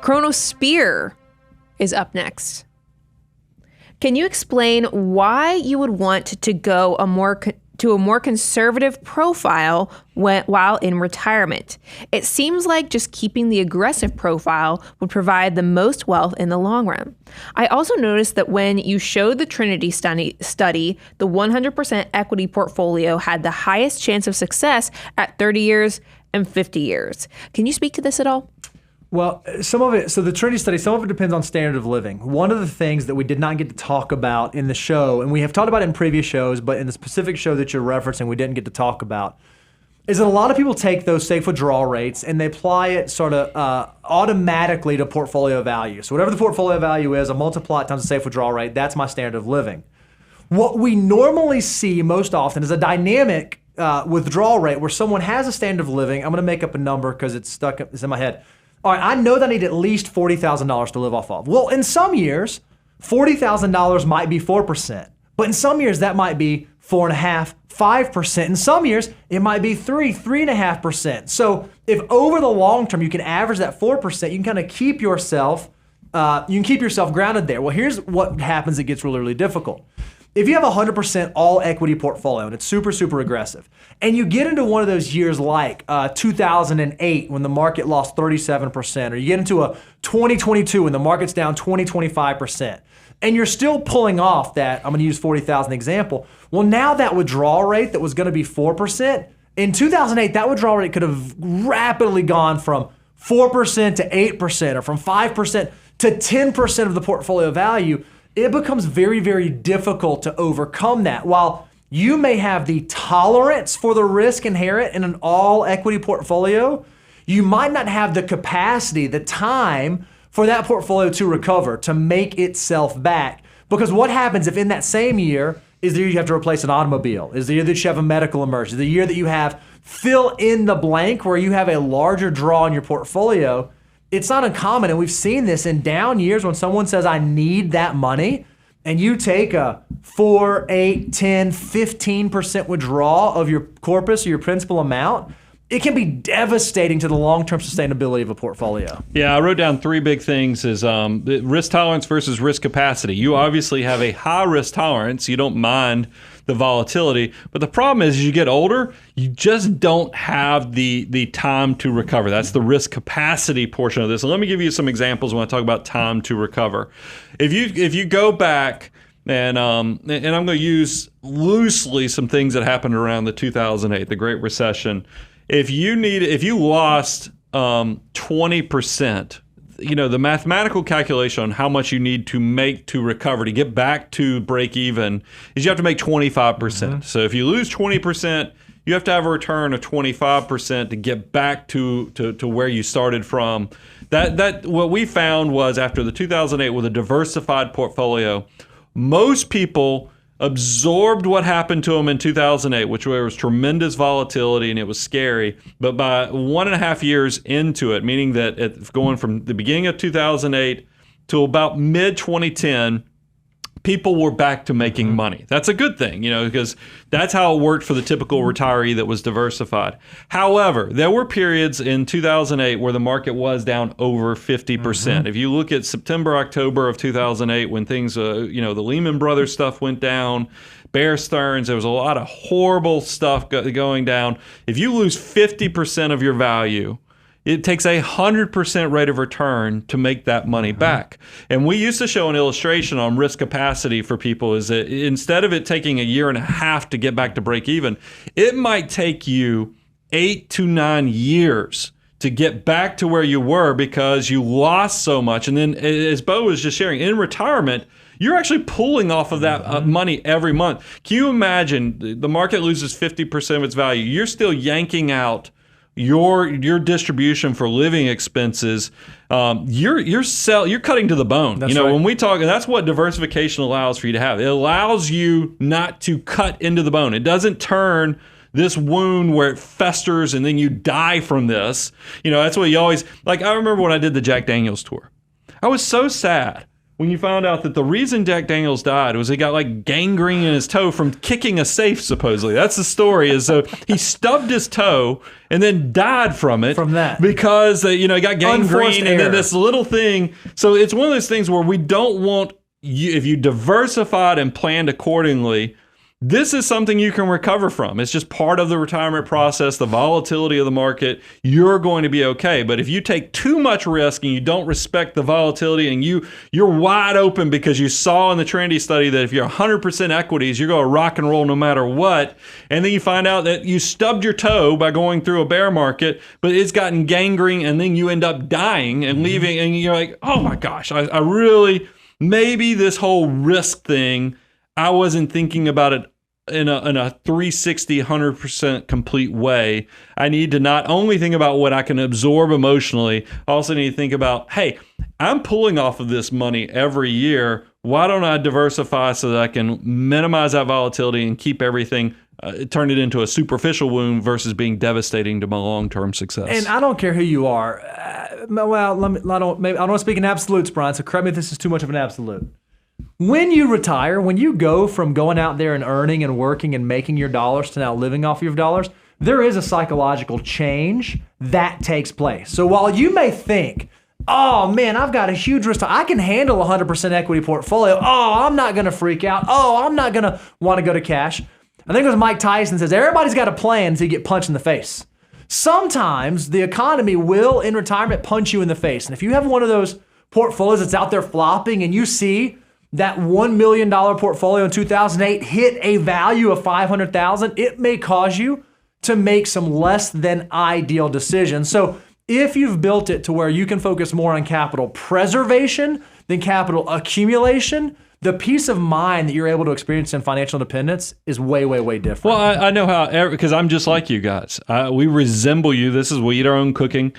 Chronosphere is up next. Can you explain why you would want to go to a more conservative profile while in retirement? It seems like just keeping the aggressive profile would provide the most wealth in the long run. I also noticed that when you showed the Trinity study, the 100% equity portfolio had the highest chance of success at 30 years and 50 years. Can you speak to this at all? Well, some of it, so the Trinity study, some of it depends on standard of living. One of the things that we did not get to talk about in the show, and we have talked about it in previous shows, but in the specific show that you're referencing, we didn't get to talk about, is that a lot of people take those safe withdrawal rates and they apply it sort of automatically to portfolio value. So whatever the portfolio value is, I multiply it times the safe withdrawal rate, that's my standard of living. What we normally see most often is a dynamic withdrawal rate where someone has a standard of living. I'm going to make up a number because it's in my head. All right, I know that I need at least $40,000 to live off of. Well, in some years, $40,000 might be 4%, but in some years that might be 4.5%, 5%. In some years, it might be 3.5%. So if over the long term you can average that 4%, you can kind of keep yourself grounded there. Well, here's what happens. It gets really, really difficult. If you have a 100% all equity portfolio and it's super, super aggressive, and you get into one of those years like 2008 when the market lost 37%, or you get into a 2022 when the market's down 25%, and you're still pulling off that, I'm going to use 40,000 example, well, now that withdrawal rate that was going to be 4%, in 2008, that withdrawal rate could have rapidly gone from 4% to 8%, or from 5% to 10% of the portfolio value. It becomes very, very difficult to overcome that. While you may have the tolerance for the risk inherent in an all equity portfolio, you might not have the capacity, the time for that portfolio to recover, to make itself back. Because what happens if in that same year is the year you have to replace an automobile, is the year that you have a medical emergency, the year that you have fill in the blank where you have a larger draw in your portfolio. It's not uncommon, and we've seen this in down years when someone says, I need that money, and you take a 4, 8, 10, 15% withdrawal of your corpus or your principal amount, it can be devastating to the long-term sustainability of a portfolio. Yeah, I wrote down 3 big things is risk tolerance versus risk capacity. You obviously have a high risk tolerance. You don't mind the volatility. But the problem is, as you get older, you just don't have the time to recover. That's the risk capacity portion of this. And let me give you some examples when I talk about time to recover. If you go back, and I'm going to use loosely some things that happened around the 2008, the Great Recession. If you lost 20%, the mathematical calculation on how much you need to make to recover, to get back to break even, is you have to make 25%. Mm-hmm. So if you lose 20%, you have to have a return of 25% to get back to where you started from. That what we found was after the 2008 with a diversified portfolio, most people absorbed what happened to them in 2008, which was tremendous volatility and it was scary. But by 1.5 years into it, meaning that going from the beginning of 2008 to about mid-2010, people were back to making money. That's a good thing, because that's how it worked for the typical retiree that was diversified. However, there were periods in 2008 where the market was down over 50%. If you look at September, October of 2008, when things, the Lehman Brothers stuff went down, Bear Stearns, there was a lot of horrible stuff going down. If you lose 50% of your value, it takes 100% rate of return to make that money back. And we used to show an illustration on risk capacity for people is that instead of it taking 1.5 years to get back to break even, it might take you 8 to 9 years to get back to where you were because you lost so much. And then as Bo was just sharing, in retirement, you're actually pulling off of that money every month. Can you imagine the market loses 50% of its value? You're still yanking out your distribution for living expenses. You're cutting to the bone. That's right. When we talk, that's what diversification allows for you to have. It allows you not to cut into the bone. It doesn't turn this wound where it festers and then you die from this. That's what you always, like, I remember when I did the Jack Daniels tour. I was so sad when you found out that the reason Jack Daniels died was he got like gangrene in his toe from kicking a safe, supposedly. That's the story, is so he stubbed his toe and then died from it. From that. Because, he got gangrene Unforced and error. then this little thing. So it's one of those things where we don't want you, if you diversified and planned accordingly, this is something you can recover from. It's just part of the retirement process, the volatility of the market. You're going to be okay. But if you take too much risk and you don't respect the volatility and you're wide open because you saw in the trendy study that if you're 100% equities, you're going to rock and roll no matter what. And then you find out that you stubbed your toe by going through a bear market, but it's gotten gangrene and then you end up dying and leaving. And you're like, oh my gosh, I really, maybe this whole risk thing, I wasn't thinking about it in a 360, 100% complete way. I need to not only think about what I can absorb emotionally, I also need to think about, hey, I'm pulling off of this money every year. Why don't I diversify so that I can minimize that volatility and keep everything, turn it into a superficial wound versus being devastating to my long-term success? And I don't care who you are. I don't want to speak in absolutes, Brian, so correct me if this is too much of an absolute. When you retire, when you go from going out there and earning and working and making your dollars to now living off your dollars, there is a psychological change that takes place. So while you may think, oh man, I've got a huge risk, I can handle a 100% equity portfolio. Oh, I'm not going to freak out. Oh, I'm not going to want to go to cash. I think it was Mike Tyson says, everybody's got a plan until you get punched in the face. Sometimes the economy will, in retirement, punch you in the face. And if you have one of those portfolios that's out there flopping and you see that $1 million portfolio in 2008 hit a value of $500,000, it may cause you to make some less than ideal decisions. So if you've built it to where you can focus more on capital preservation than capital accumulation, the peace of mind that you're able to experience in financial independence is way, way, way different. Well, I know how, because I'm just like you guys. We resemble you. This is, we eat our own cooking.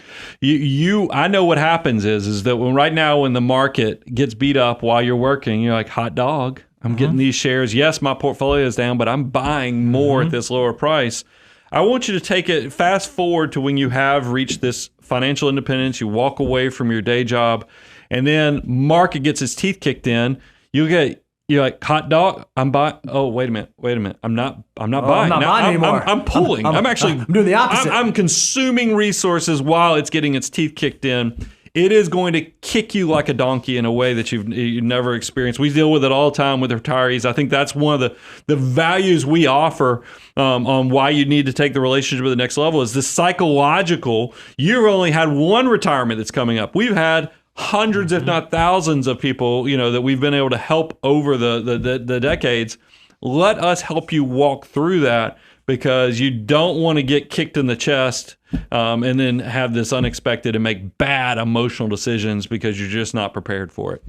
I know what happens is that when the market gets beat up while you're working, you're like, hot dog, I'm getting these shares. Yes, my portfolio is down, but I'm buying more at this lower price. I want you to take it, fast forward to when you have reached this financial independence, you walk away from your day job, and then market gets its teeth kicked in. You're like, hot dog, I'm buying. Oh, wait a minute. I'm not buying. I'm not buying anymore. I'm pulling. I'm doing the opposite. I'm consuming resources while it's getting its teeth kicked in. It is going to kick you like a donkey in a way that you've never experienced. We deal with it all the time with retirees. I think that's one of the values we offer on why you need to take the relationship to the next level is the psychological. You've only had one retirement that's coming up. We've had hundreds, if not thousands of people, that we've been able to help over the decades. Let us help you walk through that, because you don't want to get kicked in the chest and then have this unexpected and make bad emotional decisions because you're just not prepared for it.